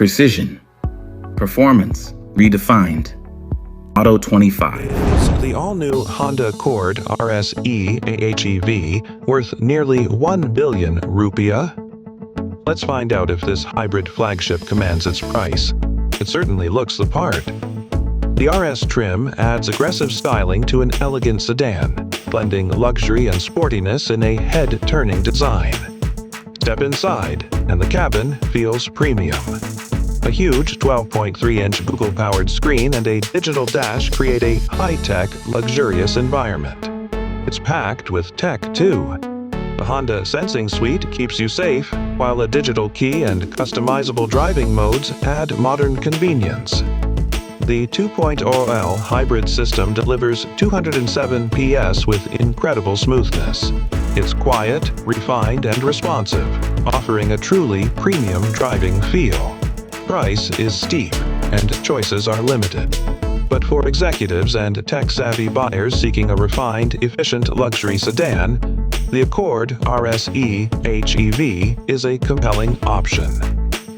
Precision. Performance redefined. Auto 25. The all-new Honda Accord RSE e-hev, worth nearly 1 billion rupiah? Let's find out if this hybrid flagship commands its price. It certainly looks the part. The RS trim adds aggressive styling to an elegant sedan, blending luxury and sportiness in a head-turning design. Step inside, and the cabin feels premium. A huge 12.3-inch Google-powered screen and a digital dash create a high-tech, luxurious environment. It's packed with tech, too. The Honda Sensing Suite keeps you safe, while a digital key and customizable driving modes add modern convenience. The 2.0L hybrid system delivers 207 PS with incredible smoothness. It's quiet, refined, and responsive, offering a truly premium driving feel. Price is steep, and choices are limited. But for executives and tech-savvy buyers seeking a refined, efficient luxury sedan, the Accord RSE e-hev is a compelling option.